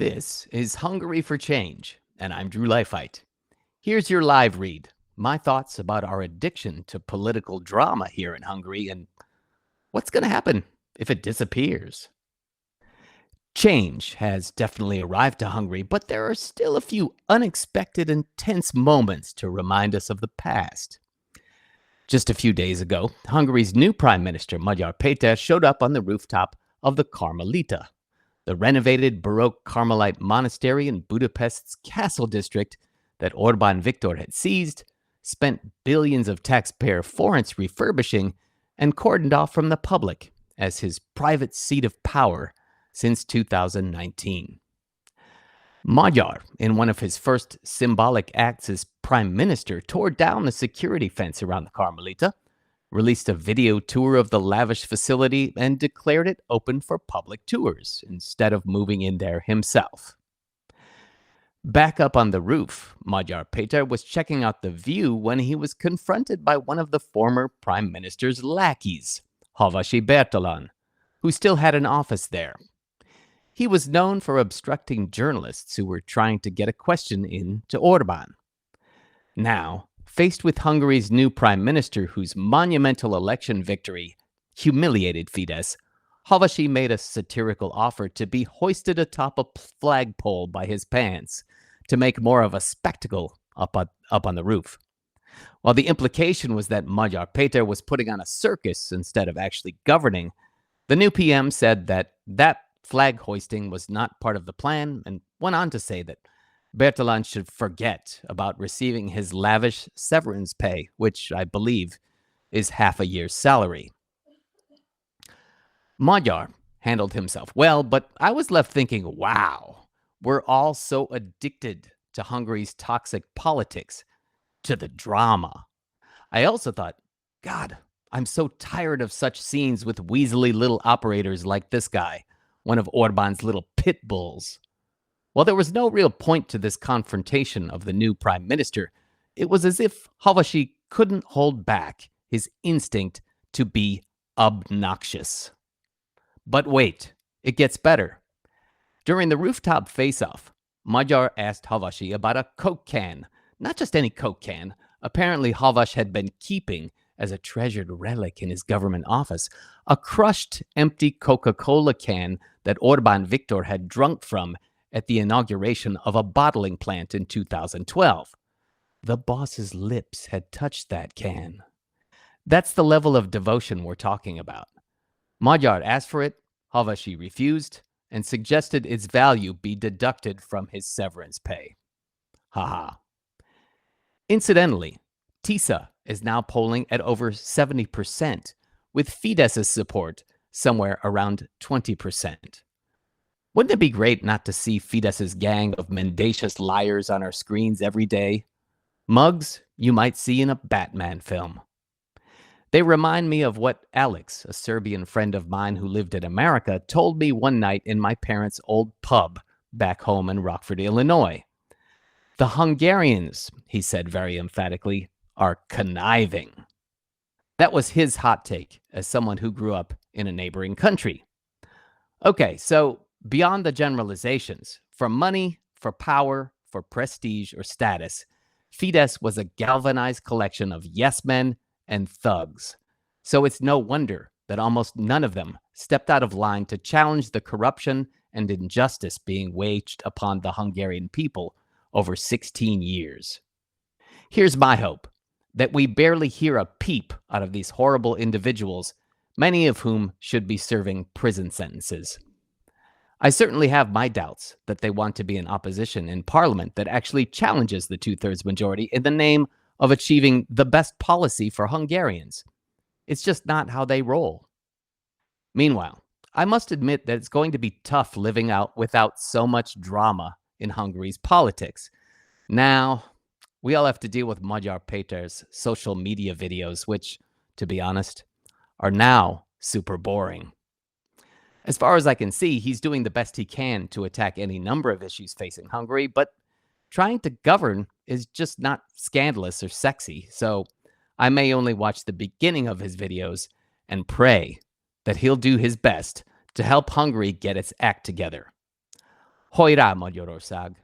This is Hungary for Change, and I'm Drew Leifheit. Here's your live read, my thoughts about our addiction to political drama here in Hungary and what's going to happen if it disappears. Change has definitely arrived to Hungary, but there are still a few unexpected and tense moments to remind us of the past. Just a few days ago, Hungary's new Prime Minister, Magyar Péter, showed up on the rooftop of the Carmelite, the renovated Baroque Carmelite Monastery in Budapest's castle district that Orbán Viktor had seized, spent billions of taxpayer forints refurbishing, and cordoned off from the public as his private seat of power since 2019. Magyar, in one of his first symbolic acts as prime minister, tore down the security fence around the Carmelita, released a video tour of the lavish facility, and declared it open for public tours instead of moving in there himself. Back up on the roof, Magyar Péter was checking out the view when he was confronted by one of the former prime minister's lackeys, Havashi Bertalan, who still had an office there. He was known for obstructing journalists who were trying to get a question in to Orbán. Now, faced with Hungary's new prime minister whose monumental election victory humiliated Fidesz, Havashi made a satirical offer to be hoisted atop a flagpole by his pants to make more of a spectacle up on the roof. While the implication was that Magyar Péter was putting on a circus instead of actually governing, the new PM said that flag hoisting was not part of the plan and went on to say that Bertalan should forget about receiving his lavish severance pay, which I believe is half a year's salary. Magyar handled himself well, but I was left thinking, wow, we're all so addicted to Hungary's toxic politics, to the drama. I also thought, God, I'm so tired of such scenes with weaselly little operators like this guy, one of Orbán's little pit bulls. While there was no real point to this confrontation of the new prime minister, it was as if Havashi couldn't hold back his instinct to be obnoxious. But wait, it gets better. During the rooftop face-off, Magyar asked Havashi about a Coke can. Not just any Coke can. Apparently, Havash had been keeping, as a treasured relic in his government office, a crushed, empty Coca-Cola can that Orbán Viktor had drunk from at the inauguration of a bottling plant in 2012. The boss's lips had touched that can. That's the level of devotion we're talking about. Magyar asked for it, Havashi refused, and suggested its value be deducted from his severance pay. Haha. Incidentally, TISA is now polling at over 70%, with Fidesz's support somewhere around 20%. Wouldn't it be great not to see Fidesz's gang of mendacious liars on our screens every day? Mugs you might see in a Batman film. They remind me of what Alex, a Serbian friend of mine who lived in America, told me one night in my parents' old pub back home in Rockford, Illinois. The Hungarians, he said very emphatically, are conniving. That was his hot take as someone who grew up in a neighboring country. Okay, so beyond the generalizations, for money, for power, for prestige or status, Fidesz was a galvanized collection of yes-men and thugs. So it's no wonder that almost none of them stepped out of line to challenge the corruption and injustice being waged upon the Hungarian people over 16 years. Here's my hope, that we barely hear a peep out of these horrible individuals, many of whom should be serving prison sentences. I certainly have my doubts that they want to be an opposition in parliament that actually challenges the two-thirds majority in the name of achieving the best policy for Hungarians. It's just not how they roll. Meanwhile, I must admit that it's going to be tough living out without so much drama in Hungary's politics. Now, we all have to deal with Magyar Péter's social media videos, which, to be honest, are now super boring. As far as I can see, he's doing the best he can to attack any number of issues facing Hungary, but trying to govern is just not scandalous or sexy, so I may only watch the beginning of his videos and pray that he'll do his best to help Hungary get its act together. Hajrá Magyarország!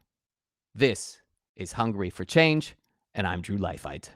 This is Hungary for Change, and I'm Drew Leifheit.